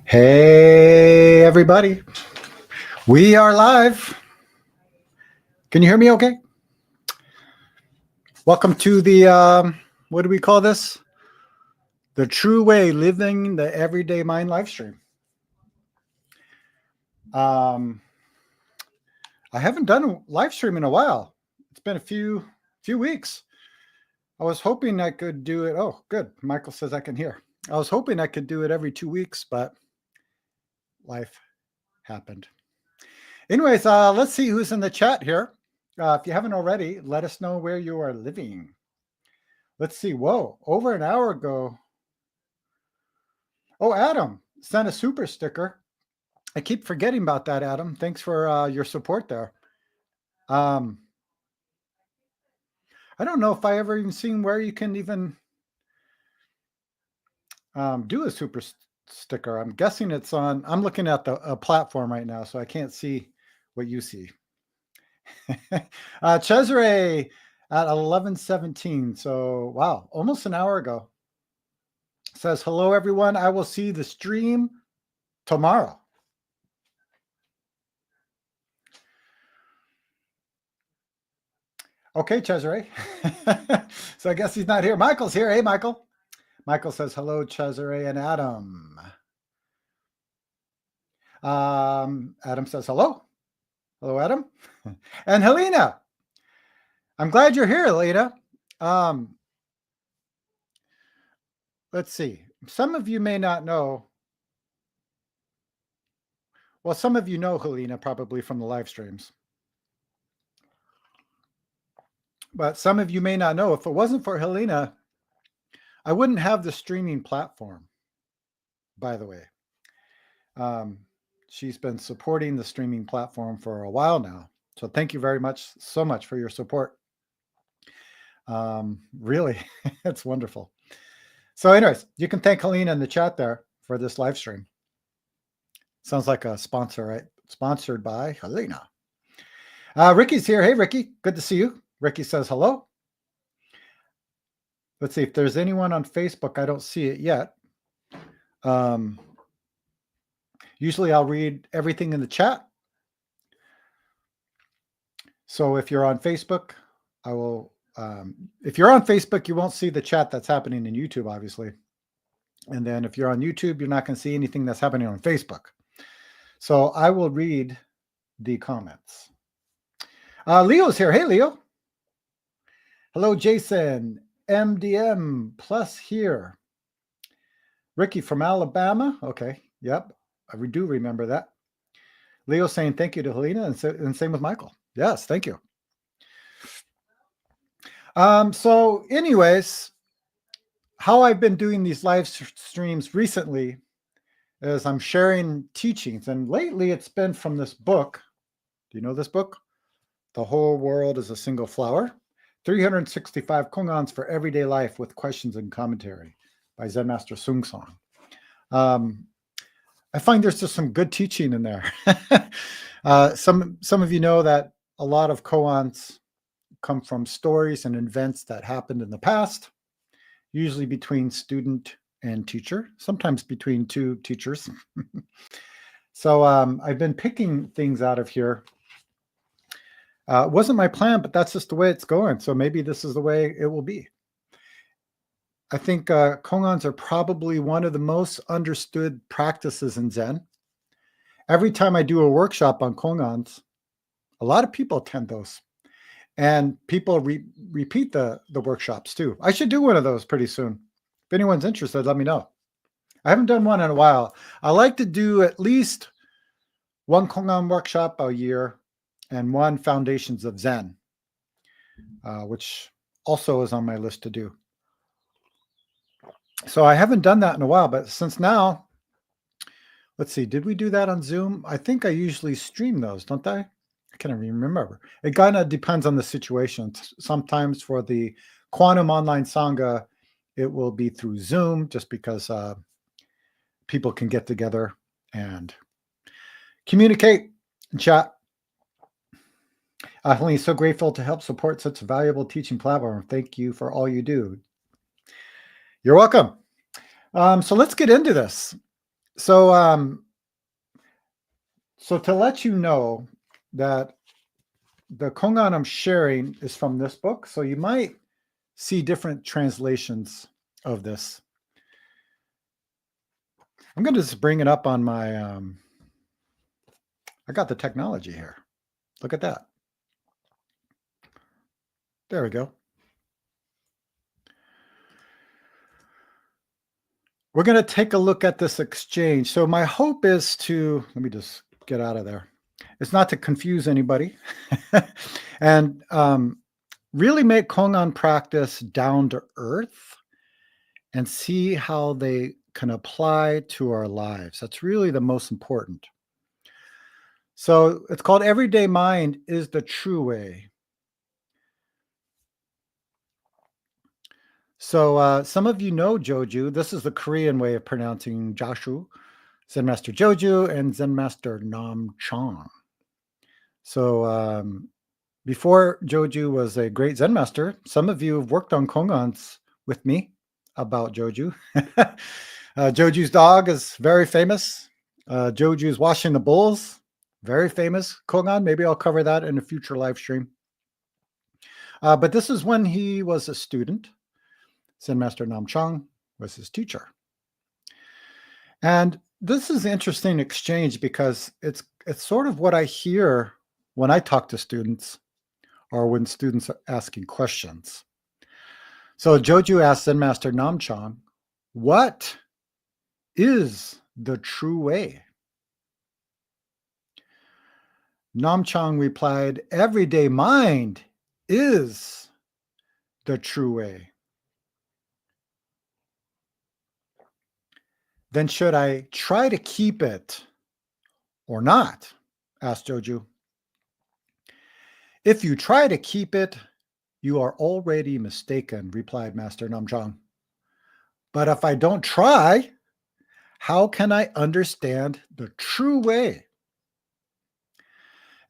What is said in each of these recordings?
Hey, everybody. We are live. Can you hear me okay? Welcome to the, what do we call this? The True Way Living the Everyday Mind live stream. I haven't done a live stream in a while. It's been a few weeks. I was hoping I could do it. Oh, good. Michael says I can hear. I was hoping I could do it every 2 weeks, but life happened. Anyways, let's see who's in the chat here. If you haven't already, let us know where you are living. Let's see. Whoa, over an hour ago. Oh, Adam sent a super sticker. I keep forgetting about that, Adam. Thanks for your support there. I don't know if I ever even seen where you can even do a super sticker. I'm guessing it's on. I'm looking at the platform right now, so I can't see what you see. Cesare at 11:17. So wow, almost an hour ago. Says hello, everyone. I will see the stream tomorrow. Okay, Cesare. So I guess he's not here. Michael's here. Hey, Michael. Michael says hello, Cesare and Adam. Adam says hello. Hello, Adam. And Helena. I'm glad you're here, Helena. Let's see. Some of you may not know. Well, some of you know Helena probably from the live streams. But some of you may not know. If it wasn't for Helena, I wouldn't have the streaming platform, by the way. She's been supporting the streaming platform for a while now. So thank you very much, so much for your support. Really, it's wonderful. So anyways, you can thank Helena in the chat there for this live stream. Sounds like a sponsor, right? Sponsored by Helena. Ricky's here. Hey, Ricky. Good to see you. Ricky says hello. Let's see if there's anyone on Facebook. I don't see it yet. Usually I'll read everything in the chat. So if you're on Facebook, I will, if you're on Facebook, you won't see the chat that's happening in YouTube, obviously. And then if you're on YouTube, you're not going to see anything that's happening on Facebook. So I will read the comments. Leo's here. Hey, Leo. Hello, Jason. MDM plus here. Ricky from Alabama. Okay. Yep. I do remember that. Leo saying thank you to Helena and same with Michael. Yes, thank you. So anyways, how I've been doing these live streams recently is I'm sharing teachings. And lately it's been from this book. Do you know this book? The Whole World is a Single Flower. 365 koans for everyday life with questions and commentary by Zen Master Sung Song. I find there's just some good teaching in there. Some of you know that a lot of koans come from stories and events that happened in the past, usually between student and teacher, sometimes between two teachers. So I've been picking things out of here. It wasn't my plan, but that's just the way it's going. So maybe this is the way it will be. I think koans are probably one of the most understood practices in Zen. Every time I do a workshop on koans, a lot of people attend those. And people repeat the workshops too. I should do one of those pretty soon. If anyone's interested, let me know. I haven't done one in a while. I like to do at least one koan workshop a year and one Foundations of Zen, which also is on my list to do. So I haven't done that in a while, but since now, let's see, did we do that on Zoom? I think I usually stream those, don't I? I can't even remember. It kind of depends on the situation. Sometimes for the Quantum Online Sangha, it will be through Zoom just because people can get together and communicate and chat. Helene, so grateful to help support such a valuable teaching platform. Thank you for all you do. You're welcome. So let's get into this. So, so to let you know that the koan I'm sharing is from this book, so you might see different translations of this. I'm going to just bring it up on my. I got the technology here. Look at that. There we go. We're going to take a look at this exchange. So my hope is to, let me just get out of there. It's not to confuse anybody and really make koan practice down to earth and see how they can apply to our lives. That's really the most important. So it's called Everyday Mind is the True Way. So some of you know JoJu. This is the Korean way of pronouncing Jashu, Zen Master JoJu, and Zen Master Nam Chong. So before JoJu was a great Zen master, some of you have worked on koans with me about JoJu. JoJu's dog is very famous. JoJu's washing the bulls, very famous koan. Maybe I'll cover that in a future live stream. But this is when he was a student. Zen Master Nam Chong was his teacher. And this is an interesting exchange because it's sort of what I hear when I talk to students or when students are asking questions. So JoJu asked Zen Master Nam Chong, what is the true way? Nam Chong replied, everyday mind is the true way. Then should I try to keep it or not? Asked JoJu. If you try to keep it, you are already mistaken, replied Master Nam Chong. But if I don't try, how can I understand the true way?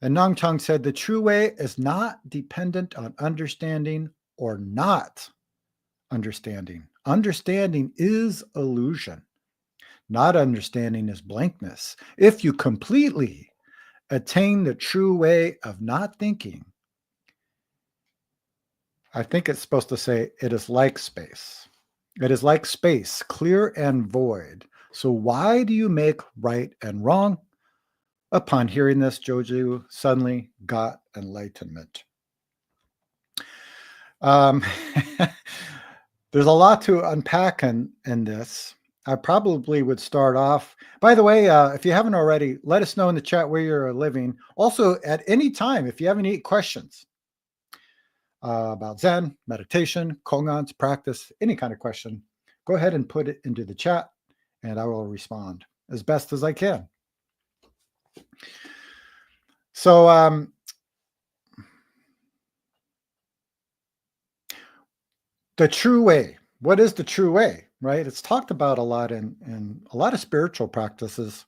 And Nam Chong said, the true way is not dependent on understanding or not understanding. Understanding is illusion. Not understanding is blankness. If you completely attain the true way of not thinking, I think it's supposed to say it is like space. It is like space, clear and void. So why do you make right and wrong? Upon hearing this, JoJu suddenly got enlightenment. There's a lot to unpack in this. I probably would start off. By the way, if you haven't already, let us know in the chat where you're living. Also, at any time, if you have any questions about Zen, meditation, koans, practice, any kind of question, go ahead and put it into the chat, and I will respond as best as I can. So, the true way. What is the true way, right? It's talked about a lot in a lot of spiritual practices.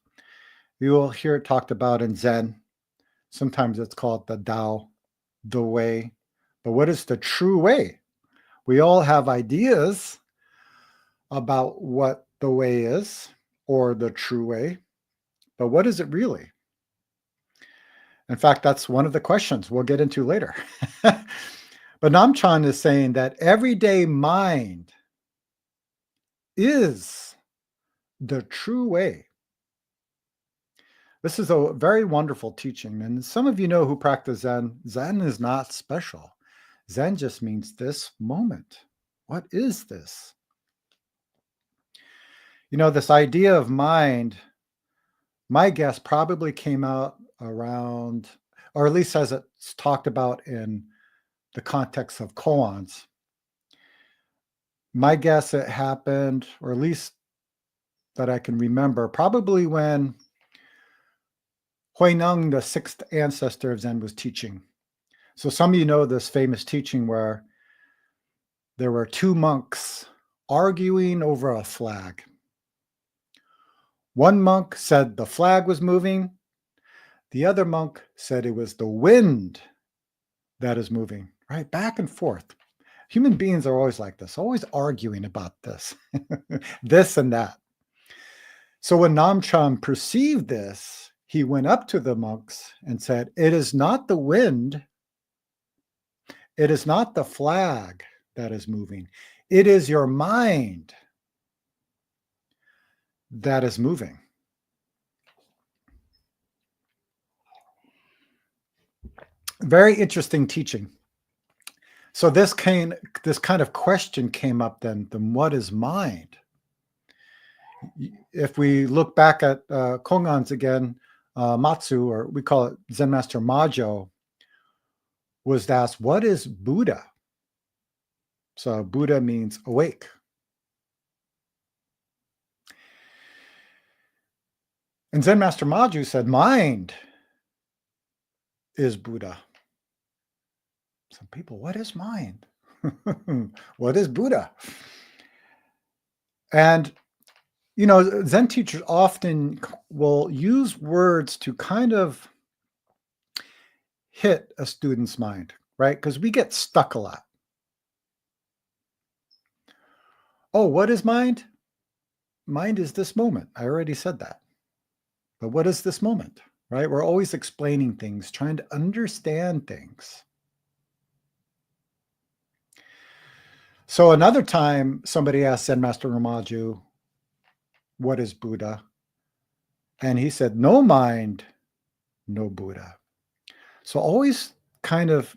You will hear it talked about in Zen. Sometimes it's called the Tao, the way. But what is the true way? We all have ideas about what the way is or the true way, but what is it really? In fact, that's one of the questions we'll get into later. But Nam Chong is saying that everyday mind is the true way. This is a very wonderful teaching. And some of you know who practice Zen. Zen is not special. Zen just means this moment. What is this? You know, this idea of mind, my guess probably came out around, or at least as it's talked about in the context of koans. My guess it happened, or at least that I can remember, probably when Huineng, the sixth ancestor of Zen, was teaching. So some of you know this famous teaching where there were two monks arguing over a flag. One monk said the flag was moving. The other monk said it was the wind that is moving, right? Back and forth. Human beings are always like this, always arguing about this, this and that. So when Namcham perceived this, he went up to the monks and said, "It is not the wind, it is not the flag that is moving. It is your mind that is moving." Very interesting teaching. So this kind of question came up then what is mind? If we look back at Kongans again, Matsu, or we call it Zen Master Majo, was asked, what is Buddha? So Buddha means awake. And Zen Master Maju said, mind is Buddha. Some people, what is mind? What is Buddha? And, you know, Zen teachers often will use words to kind of hit a student's mind, right? Because we get stuck a lot. Oh, what is mind? Mind is this moment. I already said that. But what is this moment, right? We're always explaining things, trying to understand things. So another time, somebody asked Zen Master Ramaju, what is Buddha? And he said, no mind, no Buddha. So always kind of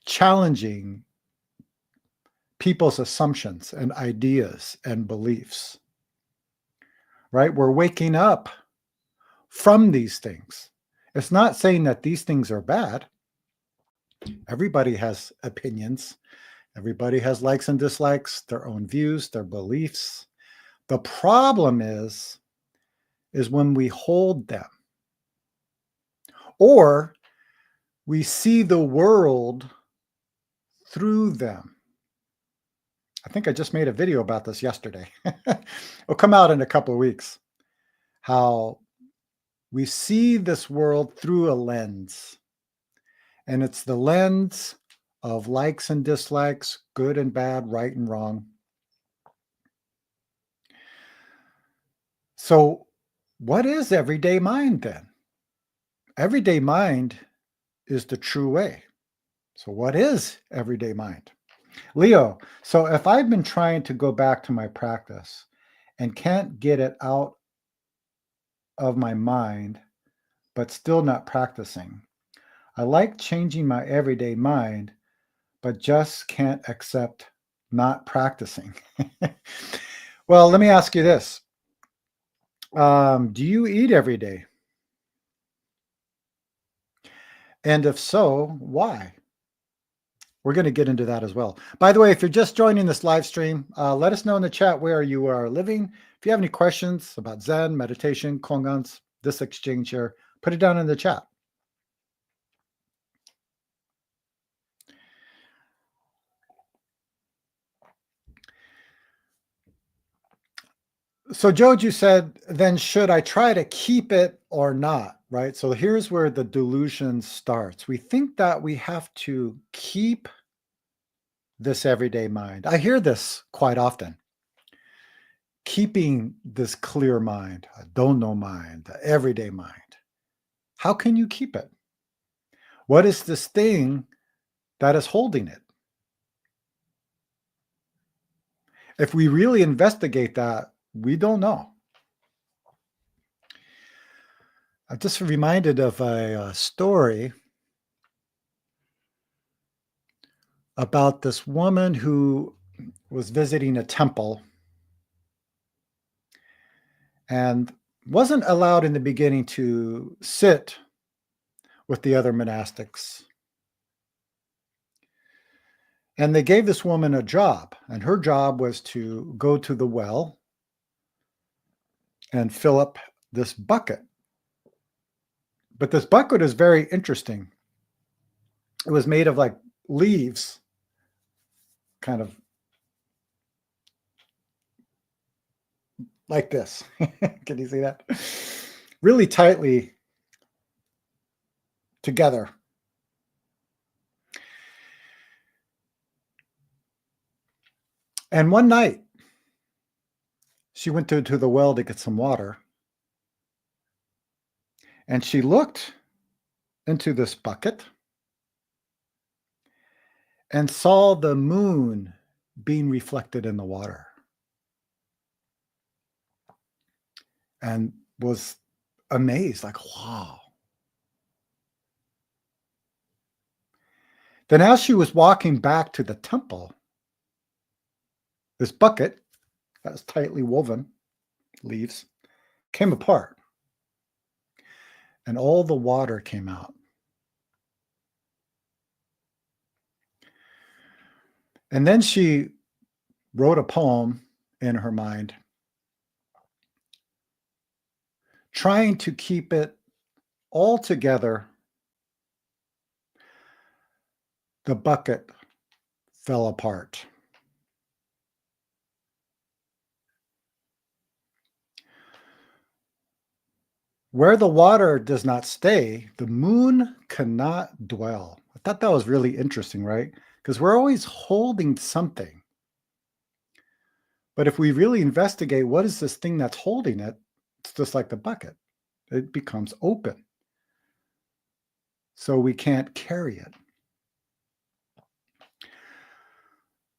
challenging people's assumptions and ideas and beliefs, right? We're waking up from these things. It's not saying that these things are bad. Everybody has opinions. Everybody has likes and dislikes, their own views, their beliefs. The problem is when we hold them, or we see the world through them. I think I just made a video about this yesterday. It'll come out in a couple of weeks. How we see this world through a lens. And it's the lens of likes and dislikes, good and bad, right and wrong. So what is everyday mind then? Everyday mind is the true way. So what is everyday mind? Leo, so if I've been trying to go back to my practice and can't get it out of my mind, but still not practicing, I like changing my everyday mind, but just can't accept not practicing. Well, let me ask you this. Do you eat every day? And if so, why? We're going to get into that as well. By the way, if you're just joining this live stream, let us know in the chat where you are living. If you have any questions about Zen, meditation, Kongans, this exchange here, put it down in the chat. So Joju said, then should I try to keep it or not, right? So here's where the delusion starts. We think that we have to keep this everyday mind. I hear this quite often. Keeping this clear mind, a don't know mind, the everyday mind. How can you keep it? What is this thing that is holding it? If we really investigate that, we don't know. I'm just reminded of a story about this woman who was visiting a temple and wasn't allowed in the beginning to sit with the other monastics. And they gave this woman a job, and her job was to go to the well and fill up this bucket. But this bucket is very interesting. It was made of like leaves, kind of like this. Can you see that? Really tightly together. And one night, she went to the well to get some water, and she looked into this bucket and saw the moon being reflected in the water, and was amazed, like, wow. Then as she was walking back to the temple, this bucket that was tightly woven leaves came apart, and all the water came out. And then she wrote a poem in her mind, trying to keep it all together. The bucket fell apart. Where the water does not stay, the moon cannot dwell. I thought that was really interesting, right? Because we're always holding something. But if we really investigate what is this thing that's holding it, it's just like the bucket. It becomes open. So we can't carry it.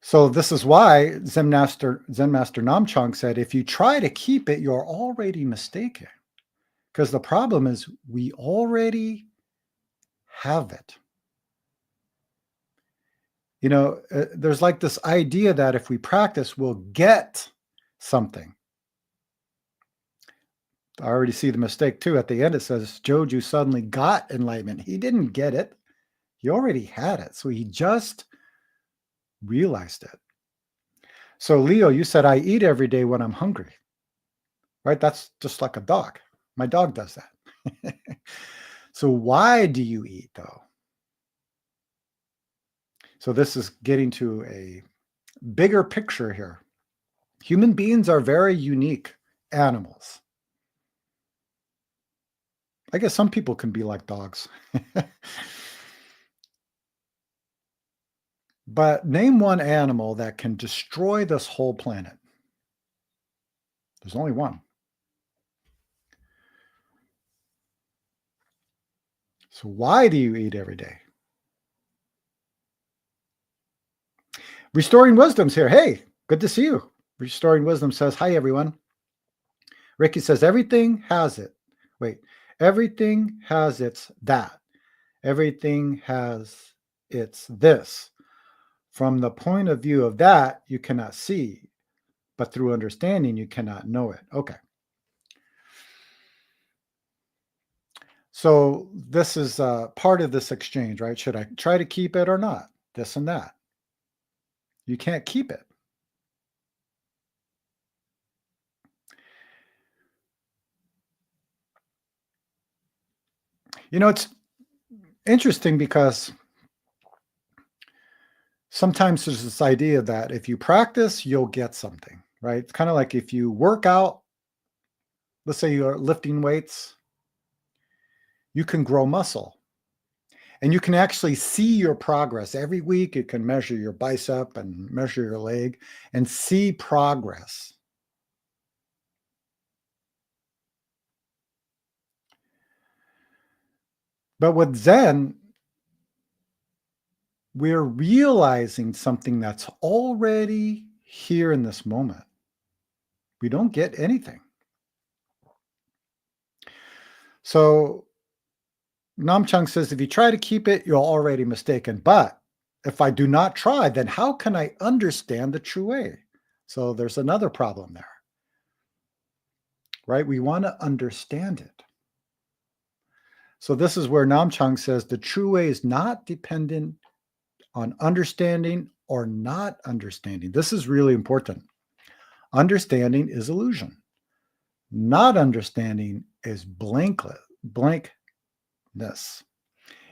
So this is why Zen Master Namchang said, if you try to keep it, you're already mistaken. Because the problem is we already have it. You know, there's like this idea that if we practice, we'll get something. I already see the mistake too. At the end, it says JoJu suddenly got enlightenment. He didn't get it. He already had it. So he just realized it. So Leo, you said, I eat every day when I'm hungry, right? That's just like a dog. My dog does that. So why do you eat though? So this is getting to a bigger picture here. Human beings are very unique animals. I guess some people can be like dogs. But name one animal that can destroy this whole planet. There's only one. So why do you eat every day? Restoring Wisdom's here. Hey, good to see you. Restoring Wisdom says, hi, everyone. Ricky says, everything has it. Wait, everything has its that. Everything has its this. From the point of view of that, you cannot see, but through understanding, you cannot know it. Okay. So this is part of this exchange, right? Should I try to keep it or not? This and that. You can't keep it. You know, it's interesting because sometimes there's this idea that if you practice, you'll get something, right? It's kind of like if you work out, let's say you're lifting weights, you can grow muscle. And you can actually see your progress. Every week you can measure your bicep and measure your leg and see progress. But with Zen, we're realizing something that's already here in this moment. We don't get anything. So Namchang says, if you try to keep it, you're already mistaken. But if I do not try, then how can I understand the true way? So there's another problem there, right? We want to understand it. So this is where Namchang says the true way is not dependent on understanding or not understanding. This is really important. Understanding is illusion. Not understanding is blankness.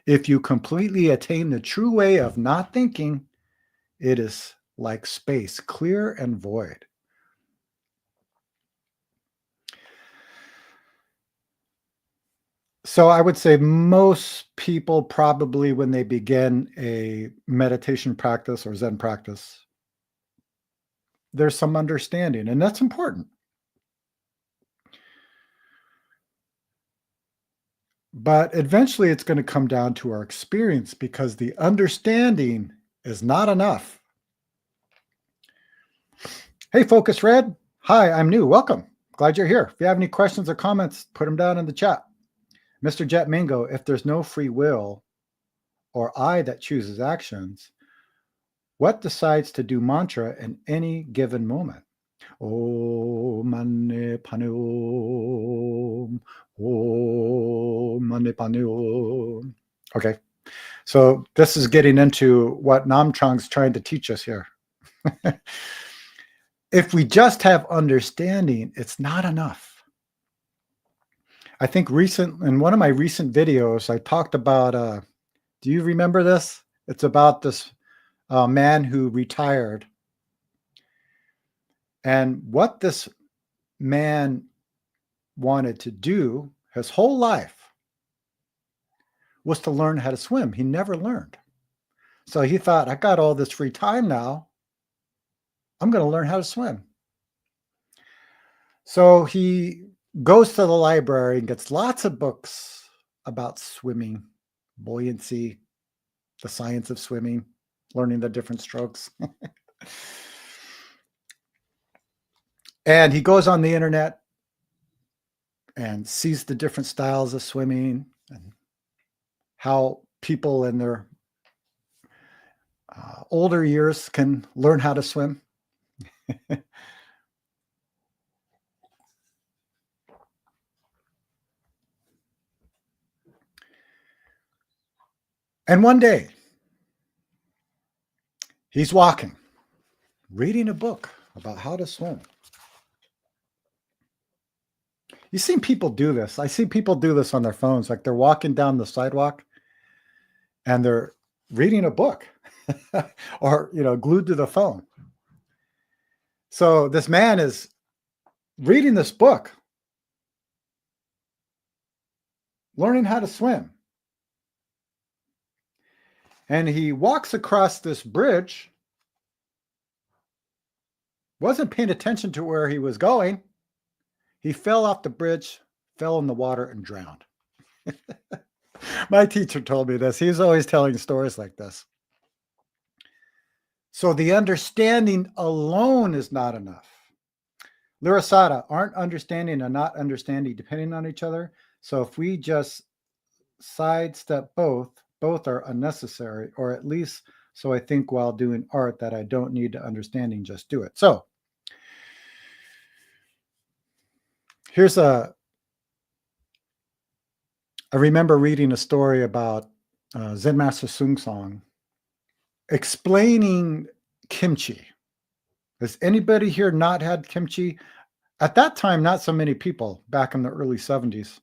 If you completely attain the true way of not thinking, it is like space, clear and void. So I would say most people probably, when they begin a meditation practice or Zen practice, there's some understanding, and that's important. But eventually it's going to come down to our experience because the understanding is not enough. Hey, Focus Red. Hi, I'm new. Welcome. Glad you're here. If you have any questions or comments, put them down in the chat. Mr. Jet Mingo, if there's no free will or I that chooses actions, what decides to do mantra in any given moment? Om Mani Padme Hum. Om Mani Padme Hum. Okay, so this is getting into what Namchang's trying to teach us here. If we just have understanding, it's not enough. I think in one of my recent videos, I talked about, do you remember this? It's about this man who retired. And what this man wanted to do his whole life was to learn how to swim. He never learned. So he thought, I got all this free time now. I'm going to learn how to swim. So he goes to the library and gets lots of books about swimming, buoyancy, the science of swimming, learning the different strokes. And he goes on the internet and sees the different styles of swimming and how people in their older years can learn how to swim. And one day, he's walking, reading a book about how to swim. You've seen people do this. I see people do this on their phones, like they're walking down the sidewalk and they're reading a book or, glued to the phone. So this man is reading this book, learning how to swim. And he walks across this bridge, wasn't paying attention to where he was going. He fell off the bridge, fell in the water, and drowned. My teacher told me this. He's always telling stories like this. So the understanding alone is not enough. Lirasada, aren't understanding and not understanding depending on each other? So if we just sidestep both are unnecessary, or at least so I think while doing art that I don't need to understanding, just do it. So here's I remember reading a story about Zen Master Sung Song explaining kimchi. Has anybody here not had kimchi? At that time, not so many people back in the early 70s.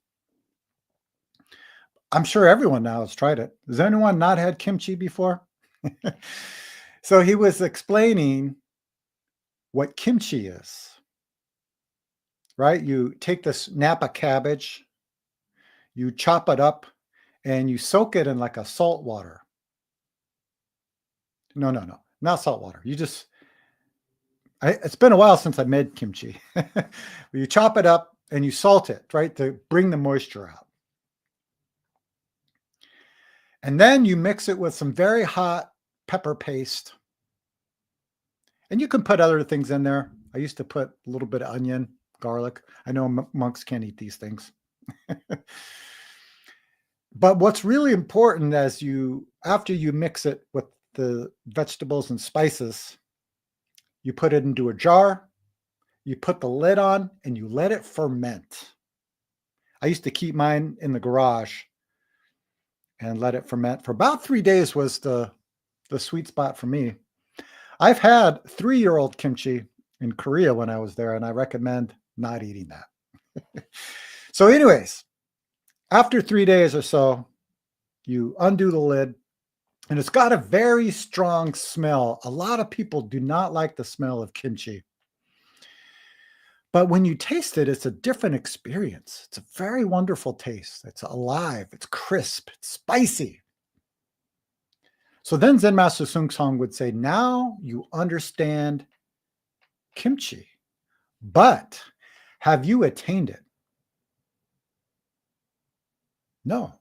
I'm sure everyone now has tried it. Has anyone not had kimchi before? So he was explaining what kimchi is, right? You take this Napa cabbage, you chop it up, and you soak it in like a salt water. No, not salt water. It's been a while since I made kimchi. You chop it up and you salt it, right, to bring the moisture out. And then you mix it with some very hot pepper paste. And you can put other things in there. I used to put a little bit of onion, garlic. I know monks can't eat these things. But what's really important after you mix it with the vegetables and spices, you put it into a jar, you put the lid on, and you let it ferment. I used to keep mine in the garage and let it ferment for about 3 days was the sweet spot for me. I've had 3-year-old kimchi in Korea when I was there, and I recommend not eating that. So anyways, after 3 days or so, you undo the lid, and it's got a very strong smell. A lot of people do not like the smell of kimchi. But when you taste it, it's a different experience. It's a very wonderful taste. It's alive, it's crisp, it's spicy. So then Zen Master Sung Song would say, now you understand kimchi, but have you attained it? No,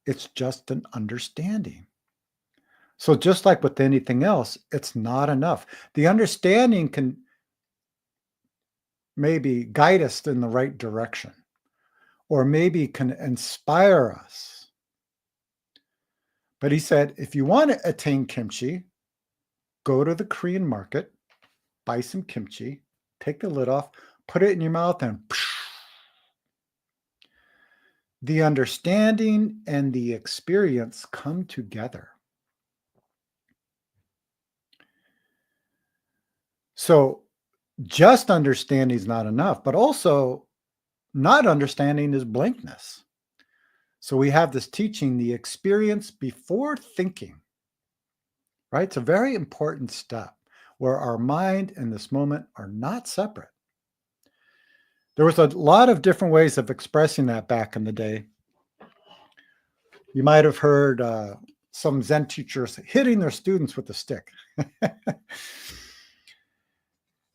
it's just an understanding. So just like with anything else, it's not enough. The understanding can maybe guide us in the right direction, or maybe can inspire us. But he said, if you want to attain kimchi, go to the Korean market, buy some kimchi, take the lid off, put it in your mouth, and the understanding and the experience come together. So just understanding is not enough, but also not understanding is blankness. So we have this teaching, the experience before thinking, right? It's a very important step where our mind and this moment are not separate. There was a lot of different ways of expressing that back in the day. You might have heard some Zen teachers hitting their students with a stick.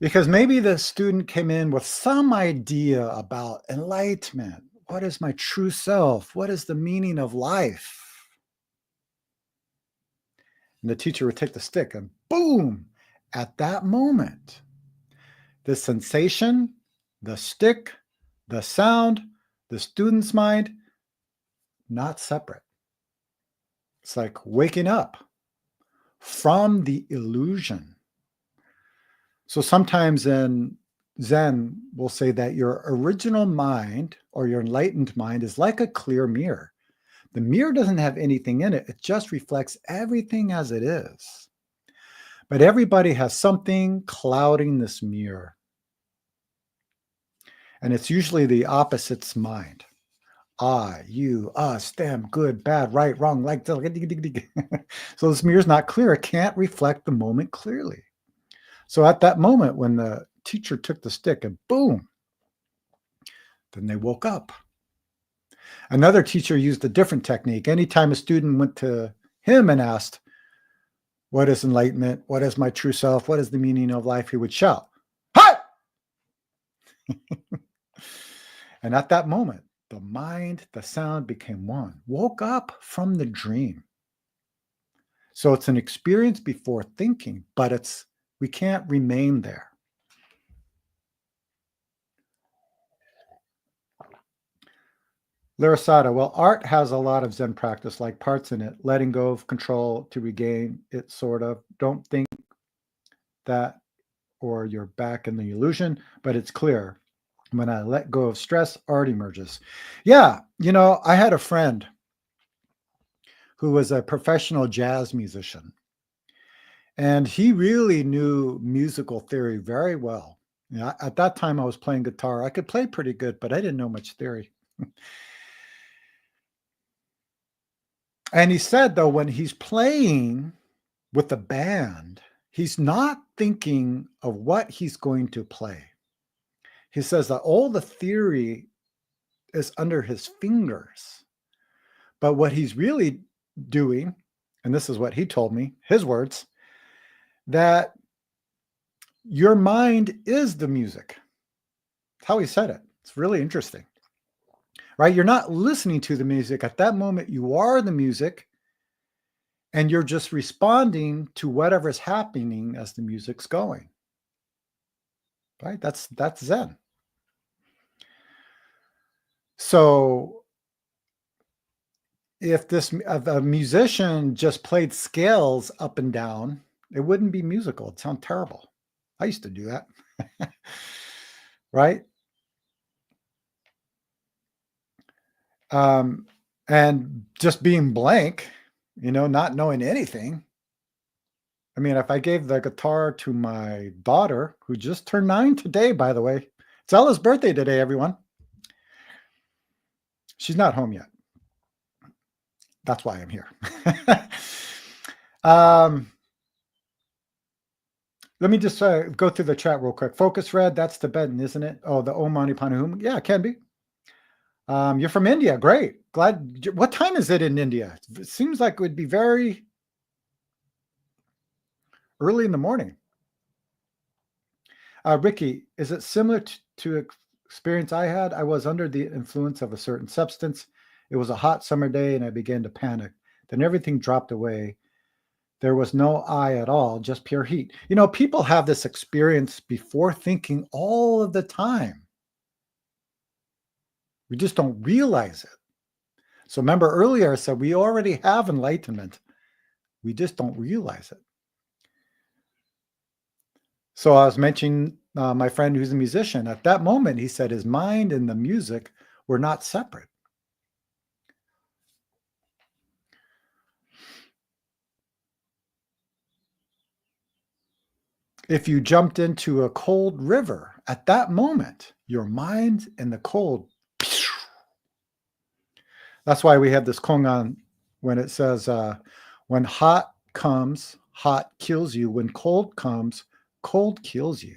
Because maybe the student came in with some idea about enlightenment. What is my true self? What is the meaning of life? And the teacher would take the stick and boom, at that moment, the sensation, the stick, the sound, the student's mind, not separate. It's like waking up from the illusion. So sometimes in Zen, we'll say that your original mind or your enlightened mind is like a clear mirror. The mirror doesn't have anything in it. It just reflects everything as it is. But everybody has something clouding this mirror. And it's usually the opposite's mind. I, you, us, them, good, bad, right, wrong, like. So this mirror is not clear. It can't reflect the moment clearly. So at that moment, when the teacher took the stick and boom, then they woke up. Another teacher used a different technique. Anytime a student went to him and asked, what is enlightenment? What is my true self? What is the meaning of life? He would shout, "Hi!" And at that moment, the mind, the sound became one, woke up from the dream. So it's an experience before thinking, but we can't remain there. Larasada, well, art has a lot of Zen practice, like parts in it, letting go of control to regain it, sort of. Don't think that or you're back in the illusion, but it's clear. When I let go of stress, art emerges. Yeah, I had a friend who was a professional jazz musician, and he really knew musical theory very well. At that time, I was playing guitar. I could play pretty good, but I didn't know much theory. And he said, though, when he's playing with the band, he's not thinking of what he's going to play. He says that all the theory is under his fingers. But what he's really doing, and this is what he told me, his words, that your mind is the music. That's how he said it. It's really interesting. Right? You're not listening to the music. At that moment, you are the music, and you're just responding to whatever's happening as the music's going. Right? That's Zen. So if a musician just played scales up and down, it wouldn't be musical. It'd sound terrible. I used to do that. Right? And just being blank, not knowing anything. I mean, if I gave the guitar to my daughter, who just turned 9 today, by the way, it's Ella's birthday today, everyone. She's not home yet. That's why I'm here. Let me just go through the chat real quick. Focus Red, that's Tibetan, isn't it? Oh, the Om Mani Padme Hum. Yeah, it can be. You're from India. Great. Glad. What time is it in India? It seems like it would be very early in the morning. Ricky, is it similar to experience I had? I was under the influence of a certain substance, It was a hot summer day and I began to panic. Then everything dropped away. There was no I at all, just pure heat. People have this experience before thinking all of the time. We just don't realize it. So remember earlier I said we already have enlightenment. We just don't realize it. So I was mentioning my friend who's a musician. At that moment, he said his mind and the music were not separate. If you jumped into a cold river, at that moment, your mind and the cold. That's why we have this koan when it says, when hot comes, hot kills you. When cold comes, cold kills you.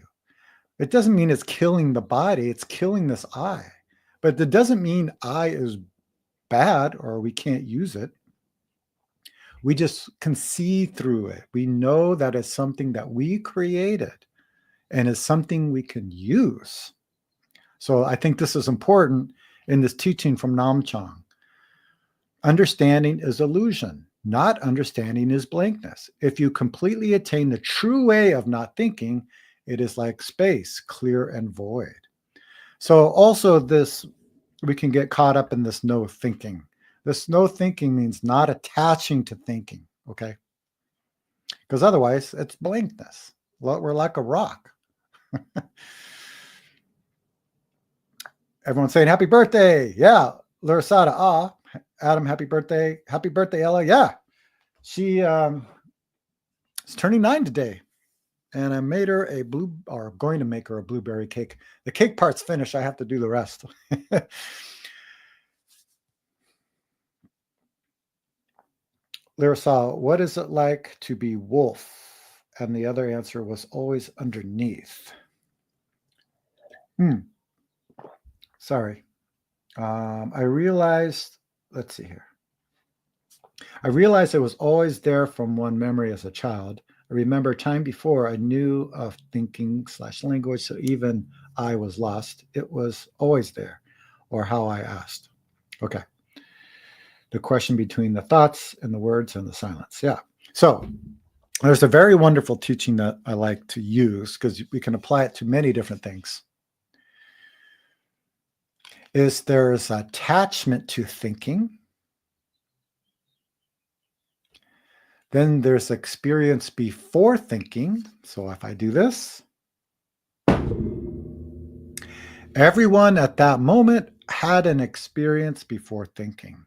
It doesn't mean it's killing the body, it's killing this I. But that doesn't mean I is bad or we can't use it. We just can see through it. We know that it's something that we created and is something we can use. So I think this is important in this teaching from Namchang. Understanding is illusion. Not understanding is blankness. If you completely attain the true way of not thinking, it is like space, clear and void. So also this, we can get caught up in this no thinking. This no thinking means not attaching to thinking, okay? Because otherwise it's blankness. We're like a rock. Everyone's saying happy birthday. Yeah, Larasada, Adam, happy birthday. Happy birthday, Ella. Yeah, she is turning 9 today. And I made her going to make her a blueberry cake. The cake part's finished. I have to do the rest. Larissa, what is it like to be wolf? And the other answer was always underneath. Sorry. I realized, let's see here. I realized it was always there from one memory as a child. I remember time before I knew of thinking/language, so even I was lost. It was always there, or how I asked. Okay. The question between the thoughts and the words and the silence. Yeah. So there's a very wonderful teaching that I like to use because we can apply it to many different things. There's attachment to thinking. Then there's experience before thinking. So if I do this, everyone at that moment had an experience before thinking,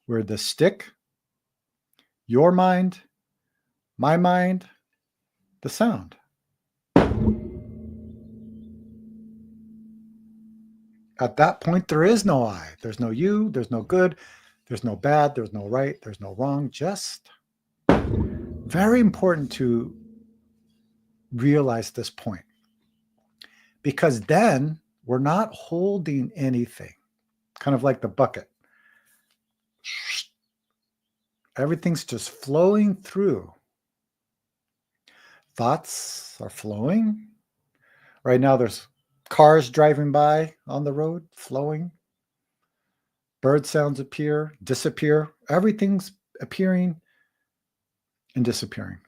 where the stick, your mind, my mind, the sound. At that point, there is no I. There's no you, there's no good, there's no bad, there's no right, there's no wrong, just very important to realize this point. Because then we're not holding anything, kind of like the bucket. Everything's just flowing through. Thoughts are flowing. Right now there's cars driving by on the road, flowing. Bird sounds appear, disappear. Everything's appearing and disappearing.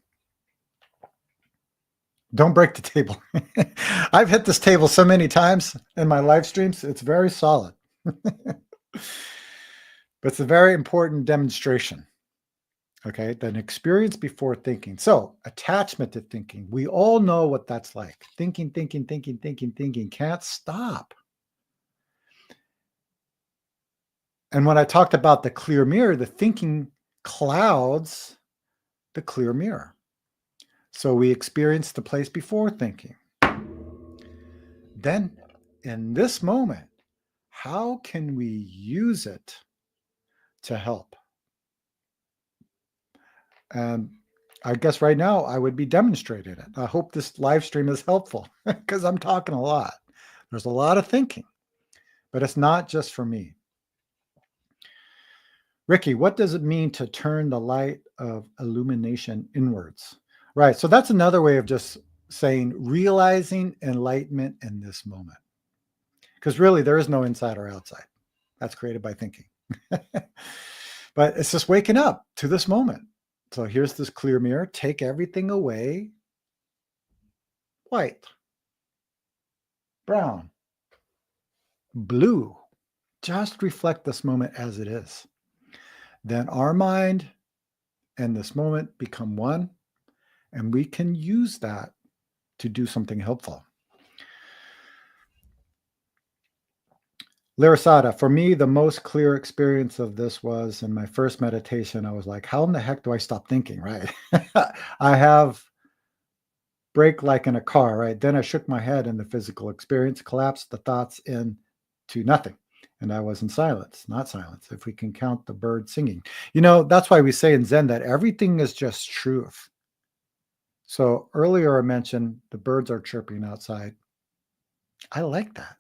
Don't break the table. I've hit this table so many times in my live streams. It's very solid. But it's a very important demonstration. Okay, an experience before thinking. So attachment to thinking. We all know what that's like. Thinking, can't stop. And when I talked about the clear mirror, the thinking clouds the clear mirror. So we experience the place before thinking. Then in this moment, how can we use it to help? And I guess right now I would be demonstrating it. I hope this live stream is helpful because I'm talking a lot. There's a lot of thinking, but it's not just for me. Ricky, what does it mean to turn the light of illumination inwards? Right. So that's another way of just saying realizing enlightenment in this moment. Because really there is no inside or outside. That's created by thinking. But it's just waking up to this moment. So here's this clear mirror. Take everything away. White, brown, blue. Just reflect this moment as it is. Then our mind and this moment become one, and we can use that to do something helpful. Larasada, for me, the most clear experience of this was in my first meditation. I was like, how in the heck do I stop thinking, right? I have brake like in a car, right? Then I shook my head and the physical experience collapsed the thoughts into nothing. And I was in silence, not silence, if we can count the bird singing. That's why we say in Zen that everything is just truth. So earlier I mentioned the birds are chirping outside. I like that.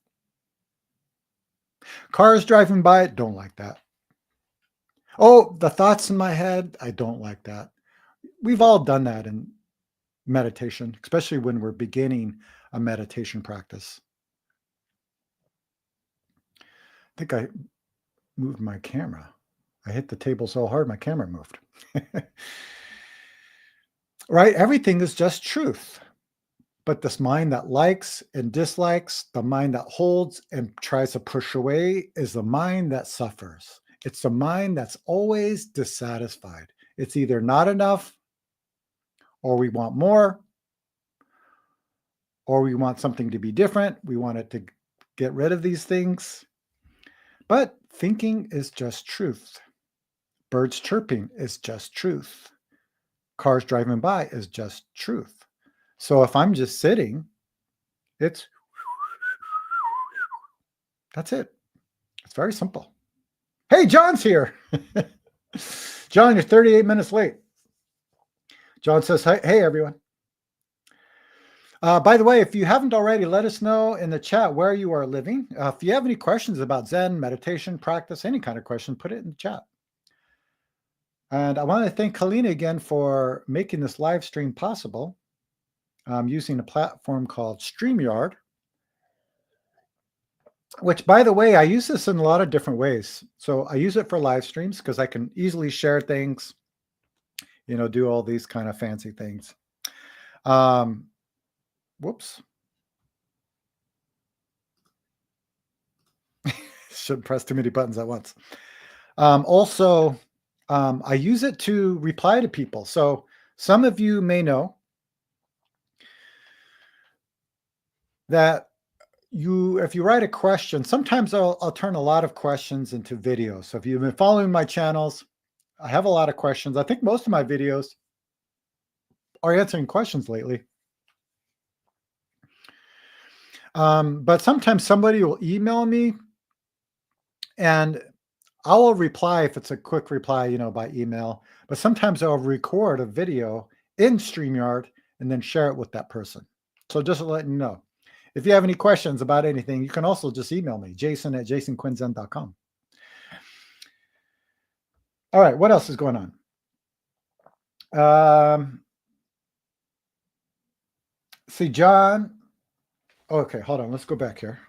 Cars driving by, don't like that. Oh, the thoughts in my head, I don't like that. We've all done that in meditation, especially when we're beginning a meditation practice. I think I moved my camera. I hit the table so hard, my camera moved. Right? Everything is just truth. But this mind that likes and dislikes, the mind that holds and tries to push away is the mind that suffers. It's the mind that's always dissatisfied. It's either not enough, or we want more, or we want something to be different. We want it to get rid of these things. But thinking is just truth. Birds chirping is just truth. Cars driving by is just truth. So if I'm just sitting, that's it. It's very simple. Hey, John's here. John, you're 38 minutes late. John says, hey, everyone. By the way, if you haven't already, let us know in the chat where you are living. If you have any questions about Zen, meditation, practice, any kind of question, put it in the chat. And I want to thank Kalina again for making this live stream possible. I'm using a platform called StreamYard, which, by the way, I use this in a lot of different ways. So I use it for live streams because I can easily share things, do all these kind of fancy things. Whoops. Shouldn't press too many buttons at once. Also, I use it to reply to people. So some of you may know that if you write a question, sometimes I'll turn a lot of questions into videos. So if you've been following my channels, I have a lot of questions. I think most of my videos are answering questions lately. But sometimes somebody will email me and I will reply if it's a quick reply, by email. But sometimes I'll record a video in StreamYard and then share it with that person. So just to let you know. If you have any questions about anything, you can also just email me, jason@jasonquinzen.com. All right, what else is going on? See, John. Okay, hold on. Let's go back here.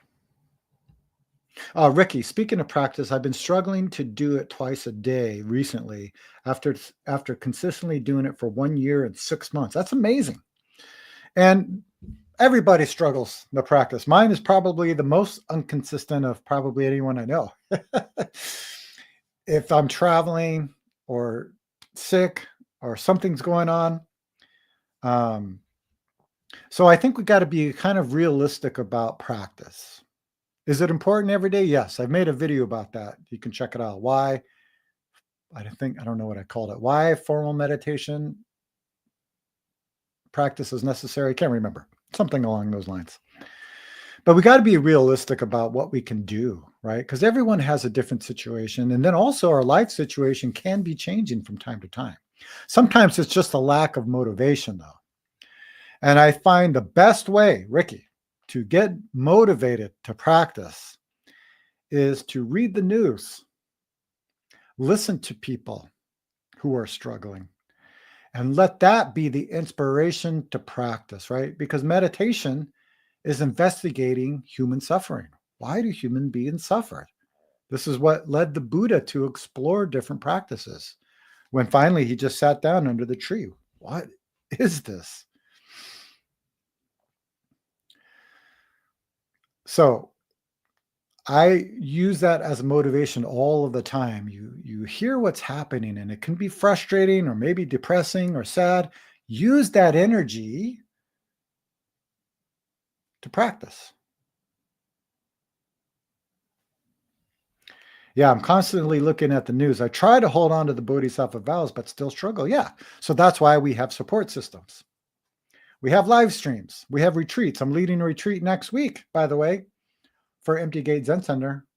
Ricky, speaking of practice, I've been struggling to do it twice a day recently after consistently doing it for 1 year and 6 months. That's amazing. And everybody struggles in the practice. Mine is probably the most inconsistent of probably anyone I know. If I'm traveling or sick or something's going on. So I think we got to be kind of realistic about practice. Is it important every day? Yes. I've made a video about that. You can check it out. Why? I don't know what I called it. Why formal meditation practice is necessary. I can't remember. Something along those lines. But we got to be realistic about what we can do, right? Because everyone has a different situation. And then also our life situation can be changing from time to time. Sometimes it's just a lack of motivation, though. And I find the best way, Ricky, to get motivated to practice is to read the news, listen to people who are struggling, and let that be the inspiration to practice, right? Because meditation is investigating human suffering. Why do human beings suffer? This is what led the Buddha to explore different practices. When finally he just sat down under the tree. What is this? So I use that as a motivation all of the time. You hear what's happening and it can be frustrating or maybe depressing or sad. Use that energy to practice. Yeah, I'm constantly looking at the news. I try to hold on to the Bodhisattva vows, but still struggle. Yeah. So that's why we have support systems. We have live streams. We have retreats. I'm leading a retreat next week, by the way, for Empty Gate Zen Center.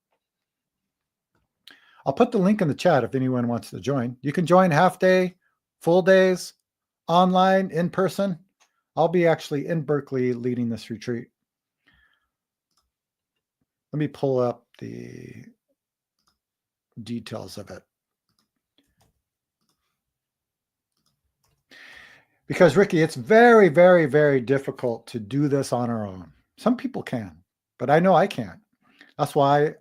I'll put the link in the chat if anyone wants to join. You can join half day, full days, online, in person. I'll be actually in Berkeley leading this retreat. Let me pull up the details of it. Because Ricky, it's very, very, very difficult to do this on our own. Some people can, but I know I can't. That's why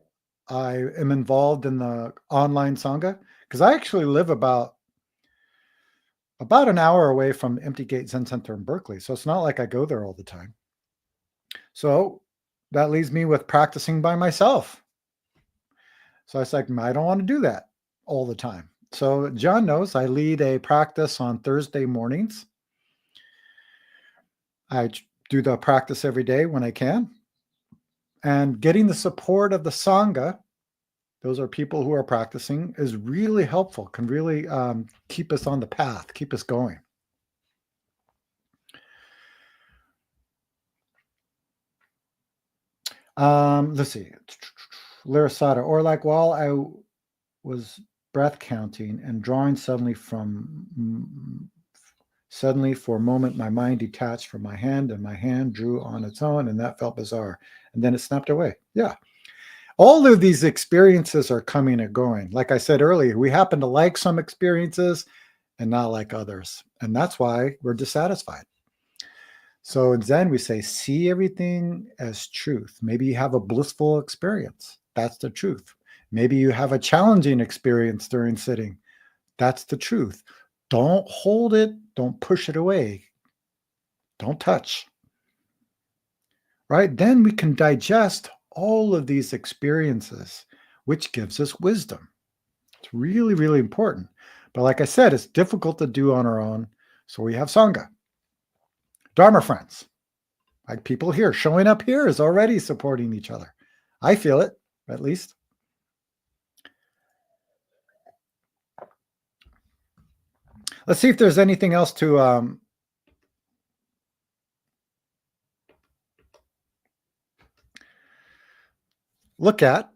I am involved in the online Sangha, because I actually live about an hour away from Empty Gate Zen Center in Berkeley. So it's not like I go there all the time. So that leaves me with practicing by myself. So I was like, I don't want to do that all the time. So John knows I lead a practice on Thursday mornings. I do the practice every day when I can. And getting the support of the Sangha, those are people who are practicing, is really helpful, can really keep us on the path, keep us going. Let's see. Larasada, or like while I was breath counting and drawing suddenly for a moment, my mind detached from my hand and my hand drew on its own, and that felt bizarre. And then it snapped away. Yeah. All of these experiences are coming and going. Like I said earlier, we happen to like some experiences and not like others. And that's why we're dissatisfied. So in Zen, we say, see everything as truth. Maybe you have a blissful experience. That's the truth. Maybe you have a challenging experience during sitting. That's the truth. Don't hold it. Don't push it away. Don't touch. Right? Then we can digest all of these experiences, which gives us wisdom. It's really, really important. But like I said, it's difficult to do on our own. So we have Sangha. Dharma friends, like people here, showing up here is already supporting each other. I feel it, at least. Let's see if there's anything else to look at.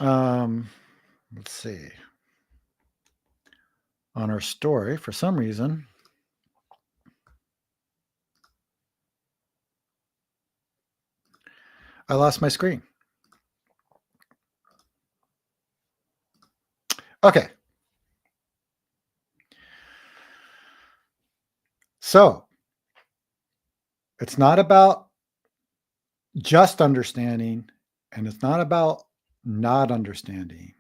Let's see. On our story, for some reason, I lost my screen. Okay. So it's not about just understanding, and it's not about not understanding.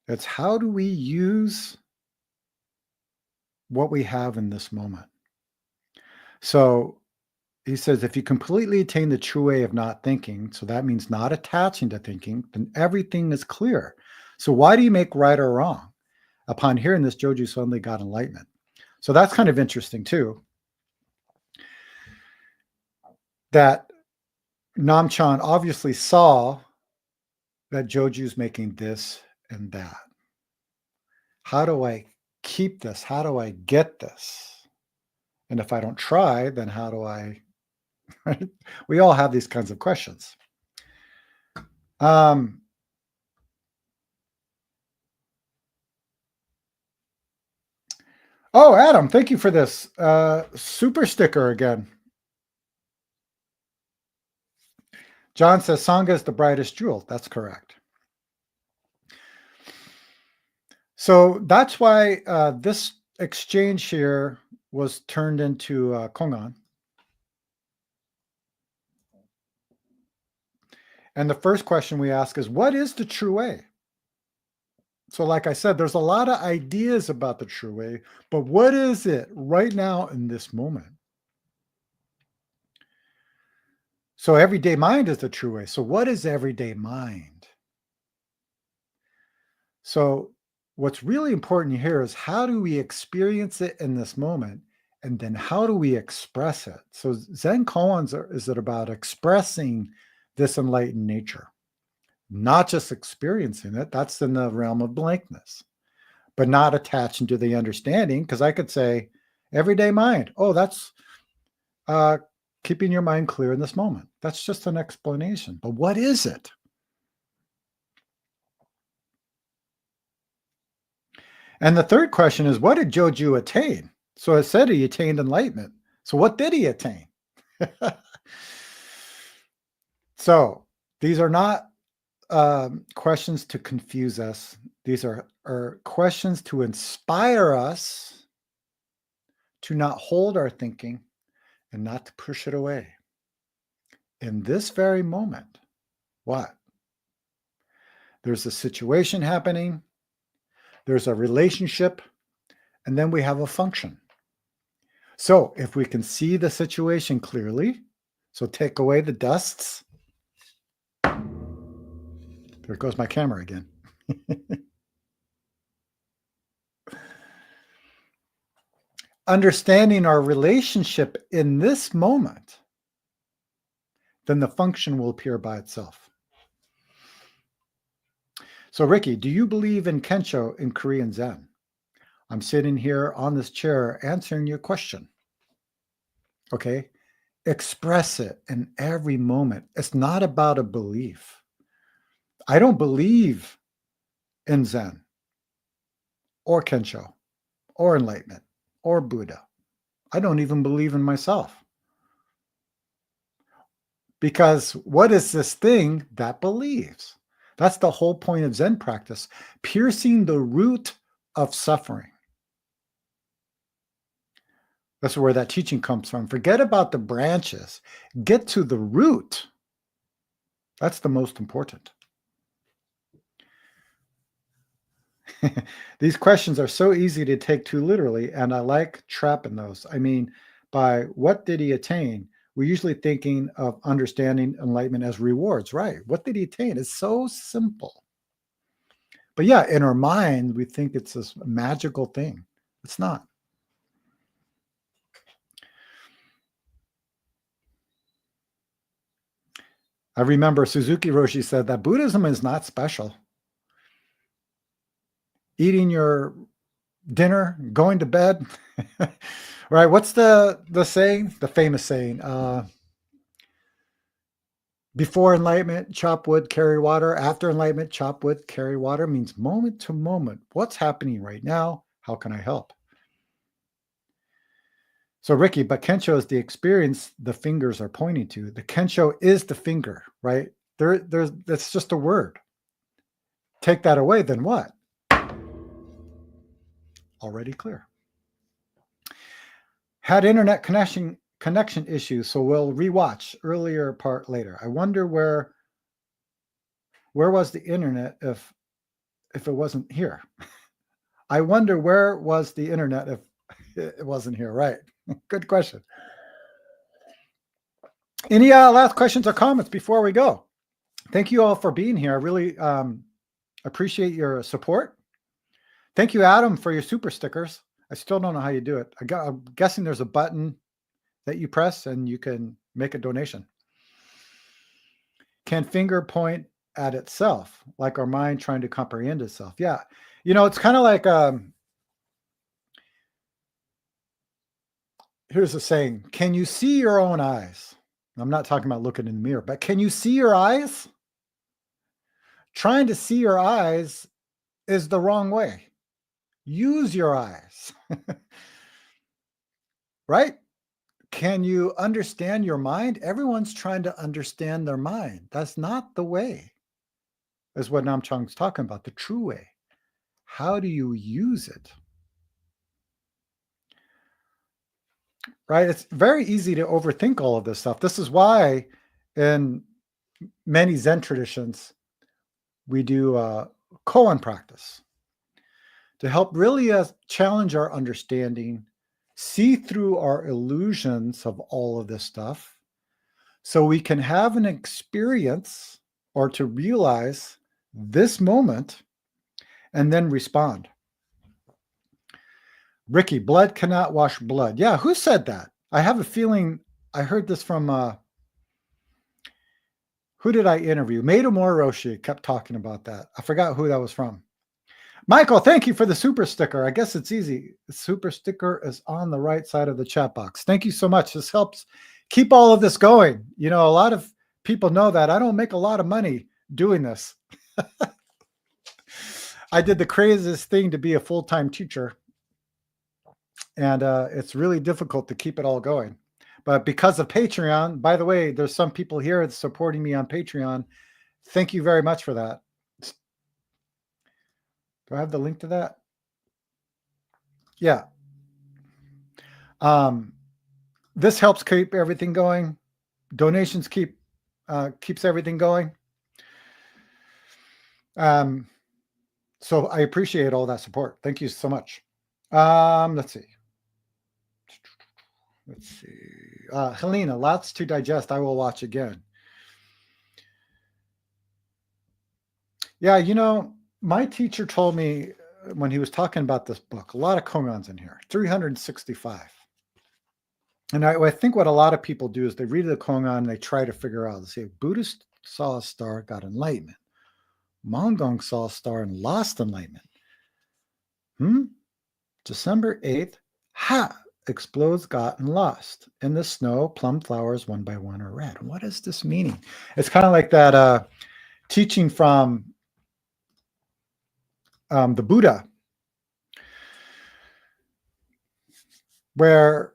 It's how do we use what we have in this moment. So he says, if you completely attain the true way of not thinking, so that means not attaching to thinking, then everything is clear. So why do you make right or wrong? Upon hearing this, JoJu suddenly got enlightenment. So that's kind of interesting too. That Namchan obviously saw that JoJu's making this and that. How do I keep this? How do I get this? And if I don't try, then how do I? Right? We all have these kinds of questions. Oh, Adam, thank you for this super sticker again. John says Sangha is the brightest jewel. That's correct. So that's why this exchange here was turned into koan. And the first question we ask is, what is the true way? So like I said, there's a lot of ideas about the true way, but what is it right now in this moment? So everyday mind is the true way. So what is everyday mind? So what's really important here is how do we experience it in this moment? And then how do we express it? So Zen koans is it about expressing this enlightened nature, not just experiencing it. That's in the realm of blankness, but not attaching to the understanding. Because I could say, everyday mind. Oh, that's uh, keeping your mind clear in this moment. That's just an explanation. But what is it? And the third question is, what did JoJu attain? So it said he attained enlightenment. So what did he attain? So these are not questions to confuse us. These are questions to inspire us to not hold our thinking and not to push it away. In this very moment, what? There's a situation happening, there's a relationship, and then we have a function. So if we can see the situation clearly, so take away the dusts. There goes my camera again. Understanding our relationship in this moment, then the function will appear by itself. So Ricky, do you believe in Kensho in Korean Zen? I'm sitting here on this chair answering your question. Okay? Express it in every moment. It's not about a belief. I don't believe in Zen or Kensho or enlightenment or Buddha. I don't even believe in myself. Because what is this thing that believes? That's the whole point of Zen practice, piercing the root of suffering. That's where that teaching comes from. Forget about the branches. Get to the root. That's the most important. These questions are so easy to take too literally, and I like trapping those. I mean, by what did he attain? We're usually thinking of understanding enlightenment as rewards, right? What did he attain? It's so simple. But yeah, in our mind, we think it's this magical thing. It's not. I remember Suzuki Roshi said that Buddhism is not special. Eating your dinner, going to bed, right? What's the saying? The famous saying, before enlightenment, chop wood, carry water. After enlightenment, chop wood, carry water means moment to moment. What's happening right now? How can I help? So Ricky, but Kensho is the experience the fingers are pointing to. The Kensho is the finger, right? That's just a word. Take that away, then what? Already clear. Had internet connection issues, so we'll rewatch earlier part later. I wonder where was the internet if it wasn't here? I wonder where was the internet if it wasn't here, right? Good question. Any last questions or comments before we go? Thank you all for being here. I really appreciate your support. Thank you, Adam, for your super stickers. I still don't know how you do it. I'm guessing there's a button that you press and you can make a donation. Can finger point at itself, like our mind trying to comprehend itself? Yeah. You know, it's kind of like, here's a saying, can you see your own eyes? I'm not talking about looking in the mirror, but can you see your eyes? Trying to see your eyes is the wrong way. Use your eyes, right? Can you understand your mind? Everyone's trying to understand their mind. That's not the way, is what Nam Chang's talking about, the true way. How do you use it? Right? It's very easy to overthink all of this stuff. This is why in many Zen traditions, we do koan practice to help really challenge our understanding, see through our illusions of all of this stuff, so we can have an experience or to realize this moment and then respond. Ricky, blood cannot wash blood. Yeah, who said that? I have a feeling I heard this from, who did I interview? Maida Moroshi kept talking about that. I forgot who that was from. Michael, thank you for the super sticker. I guess it's easy. The super sticker is on the right side of the chat box. Thank you so much. This helps keep all of this going. You know, a lot of people know that I don't make a lot of money doing this. I did the craziest thing to be a full-time teacher. And it's really difficult to keep it all going. But because of Patreon, by the way, there's some people here that's supporting me on Patreon. Thank you very much for that. Do I have the link to that? Yeah. This helps keep everything going. Donations keeps everything going. So I appreciate all that support. Thank you so much. Let's see. Helena, lots to digest. I will watch again. Yeah, you know, my teacher told me when he was talking about this book, a lot of koans in here, 365. And I think what a lot of people do is they read the koan and they try to figure out, they say, Buddhist saw a star, got enlightenment. Mongong saw a star and lost enlightenment. December 8th, explodes, gotten lost. In the snow, plum flowers one by one are red. What is this meaning? It's kind of like that teaching from the Buddha, where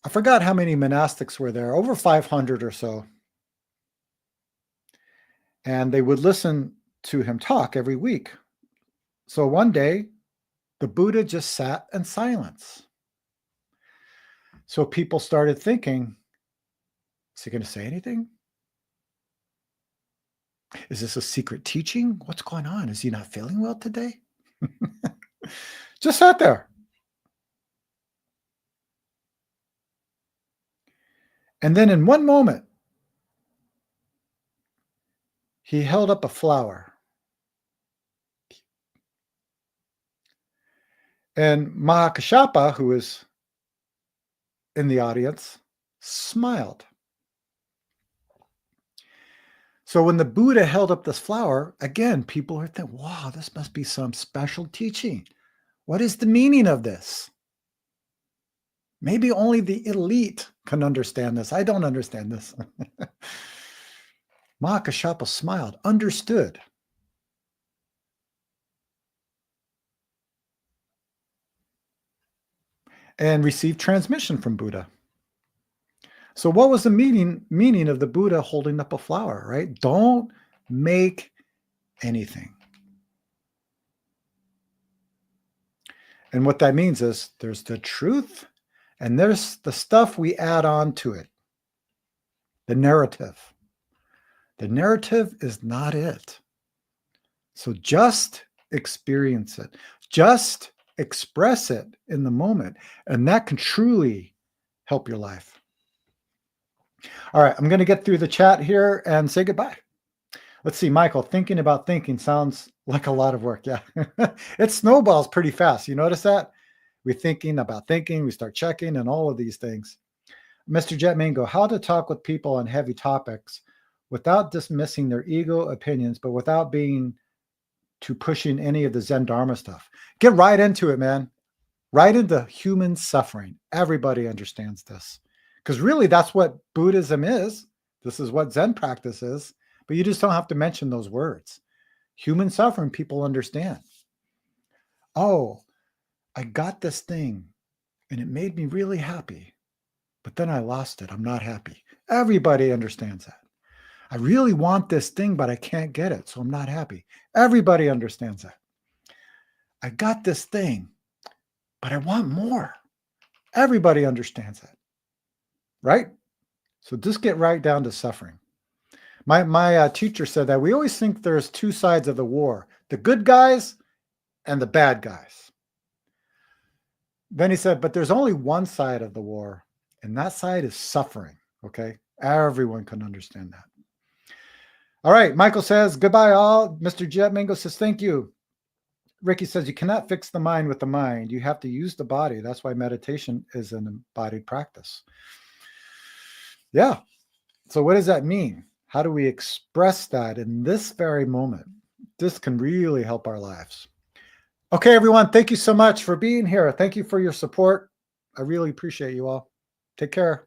I forgot how many monastics were there, over 500 or so. And they would listen to him talk every week. So one day, the Buddha just sat in silence. So people started thinking, is he going to say anything? Is this a secret teaching? What's going on? Is he not feeling well today? Just sat there. And then in one moment, he held up a flower. And Mahakashapa, who was in the audience, smiled. So when the Buddha held up this flower, again, people are thinking, wow, this must be some special teaching. What is the meaning of this? Maybe only the elite can understand this. I don't understand this. Mahakashapa smiled, understood. And received transmission from Buddha. So what was the meaning of the Buddha holding up a flower, right? Don't make anything. And what that means is there's the truth and there's the stuff we add on to it. The narrative. The narrative is not it. So just experience it. Just express it in the moment. And that can truly help your life. All right, I'm going to get through the chat here and say goodbye. Let's see, Michael, thinking about thinking sounds like a lot of work. Yeah, it snowballs pretty fast. You notice that? We're thinking about thinking, we start checking and all of these things. Mr. Jet Mango, how to talk with people on heavy topics without dismissing their ego opinions, but without being to pushing any of the Zen Dharma stuff. Get right into it, man. Right into human suffering. Everybody understands this. Because really, that's what Buddhism is. This is what Zen practice is. But you just don't have to mention those words. Human suffering, people understand. Oh, I got this thing, and it made me really happy. But then I lost it. I'm not happy. Everybody understands that. I really want this thing, but I can't get it, so I'm not happy. Everybody understands that. I got this thing, but I want more. Everybody understands that. Right? So just get right down to suffering. My teacher said that we always think there's two sides of the war, the good guys and the bad guys. Then he said, but there's only one side of the war, and that side is suffering, okay? Everyone can understand that. All right, Michael says, goodbye all. Mr. Jet Mango says, thank you. Ricky says, you cannot fix the mind with the mind. You have to use the body. That's why meditation is an embodied practice. Yeah. So what does that mean? How do we express that in this very moment? This can really help our lives. Okay, everyone, thank you so much for being here. Thank you for your support. I really appreciate you all. Take care.